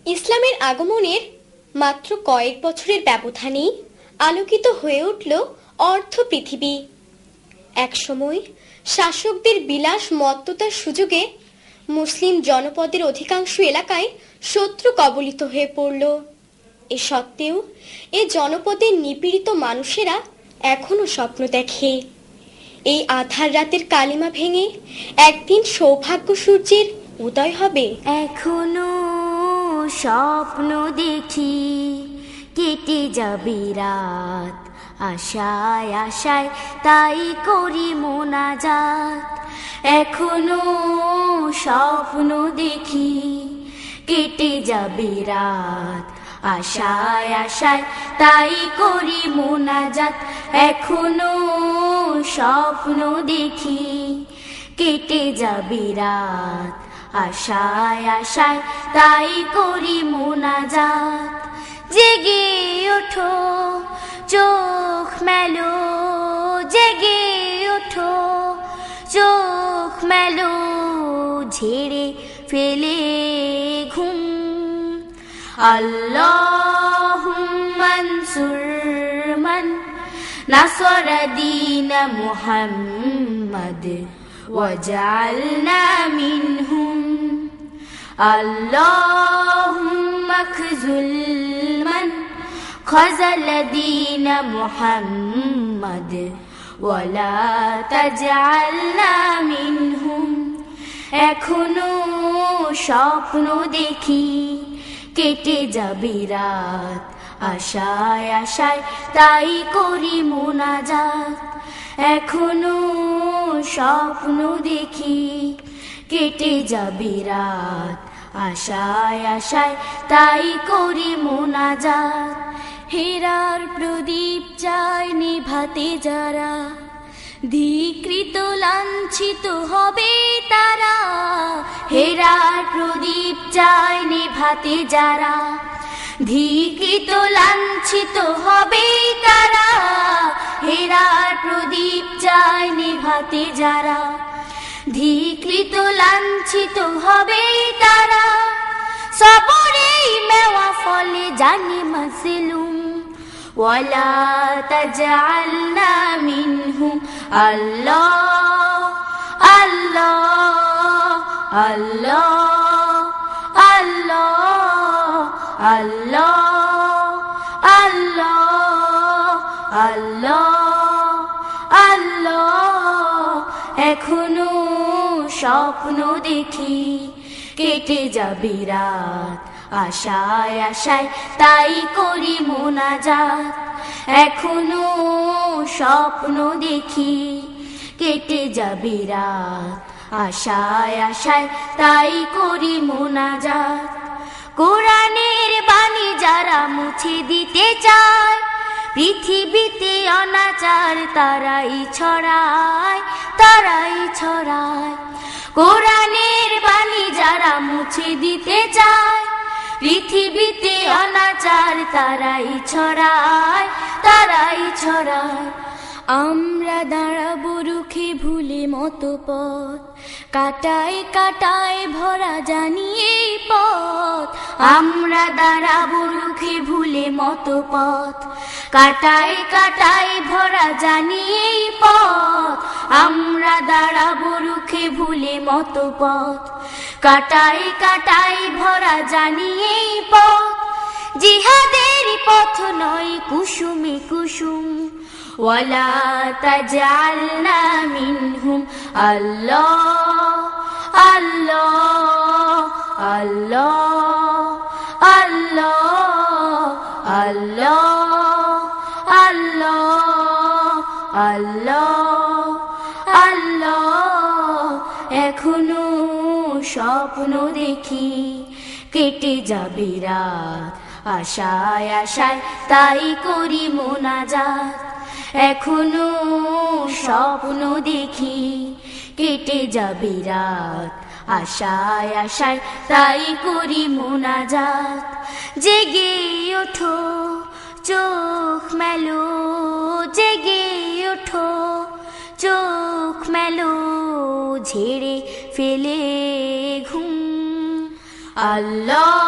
ইসলামের আগমনের মাত্র কয়েক বছরের ব্যবধানেই আলোকিত হয়ে উঠল অর্ধ পৃথিবী। একসময় শাসকদের বিলাস মত্ততার সুযোগে মুসলিম জনপদের অধিকাংশ এলাকায় শত্রু কবলিত হয়ে পড়ল। এ সত্ত্বেও এ জনপদের নিপীড়িত মানুষেরা এখনো স্বপ্ন দেখে এই আধার রাতের কালিমা ভেঙে একদিন সৌভাগ্য সূর্যের উদয় হবে। এখনো স্বপ্ন দেখি কেটে যাবে রাত, আশায় আশায় তাই করি মোনাজাত। এখনো স্বপ্ন দেখি কেটে যাবে রাত, আশায় আশায় তাই করি মোনাজাত। এখনো স্বপ্ন দেখি কেটে যাবে রাত, আশায় আশায় তাই করি মোনাজাত। জেগে ওঠো চোখ মেলো, জেগে ওঠো চোখ মেলো, ঝেড়ে ফেলে ঘুম। আল্লাহুম্মা আনসুর মান নাসরা দীন মুহাম্মদ ওয়াজআলনা মিনহুম। আল্লাহুম্মা খযুল মান খযাল দীন মুহাম্মদ ওয়ালা তাজআলনা মিনহুম। এখনো স্বপ্ন দেখি কেটে যাবে রাত, আশায় আশায় তাই করি মোনাজাত। এখনো স্বপ্ন দেখি কেটে যাবে রাত, আশায় আশায় তাই করি মোনাজাত। হেরার প্রদীপ চায় নিভাতে যারা, ধিকৃত লাঞ্ছিত হবে তারা। হেরার প্রদীপ চায় নিভাতে যারা, ধিকৃত লাঞ্ছিত হবে তারা। হেরার প্রদীপ চায় নিভাতে যারা, ধিকৃত লাঞ্ছিত হবে তারা। সবরেই মেওয়া ফলে জানি মাসলুম, ওয়ালা তাজআলনা মিনহুম। আল্লাহ আল্লাহ আল্লাহ আল্লাহ আল্লাহ আল্লাহ আল্লাহ আল্লাহ। এখনো স্বপ্ন দেখি কেটে যাবে রাত, আশায় আশায় তাই করি মোনাজাত। এখনো স্বপ্ন দেখি কেটে যাবে রাত, আশায় আশায় তাই করি মোনাজাত। কোরআনের বাণী যারা মুছে দিতে চায়, পৃথিবীতে অনাচার তারাই ছড়ায়, তারাই ছড়ায়। কোরআনের বাণী যারা মুছে দিতে চায়, পৃথিবীতে অনাচার তারাই ছড়ায়, তারাই ছড়ায়। আমরা দাঁড়াবো রুখে ভুলে মতো পথ, কাটায় কাটায় ভরা জানিয়ে পথ। আমরা দাঁড়াবো রুখে ভুলে মতো পথ, কাটায় কাটায় ভরা জানিয়ে পথ। আমরা দাঁড়াবো রুখে ভুলে মতো পথ, কাটায় কাটায় ভরা জানিয়ে পথ। জিহাদের পথ নয় কুসুমে কুসুম, ওয়ালা তাজআলনা মিনহুম। আল্লাহ আল্লাহ আল্লাহ আল্লাহ আল্লাহ আল্লাহ আল্লাহ আল্লাহ। এখনো স্বপ্ন দেখি কেটে যাবে রাত, আশায় আশায় তাই করি মোনাজাত। এখনো স্বপ্ন দেখি কেটে যাবে রাত, আশায় আশায় তাই করি মোনাজাত। জেগে ওঠো চোখ মেলো, জেগে ওঠো চোখ মেলো, ঝেড়ে ফেলে ঘুম। আল্লাহ।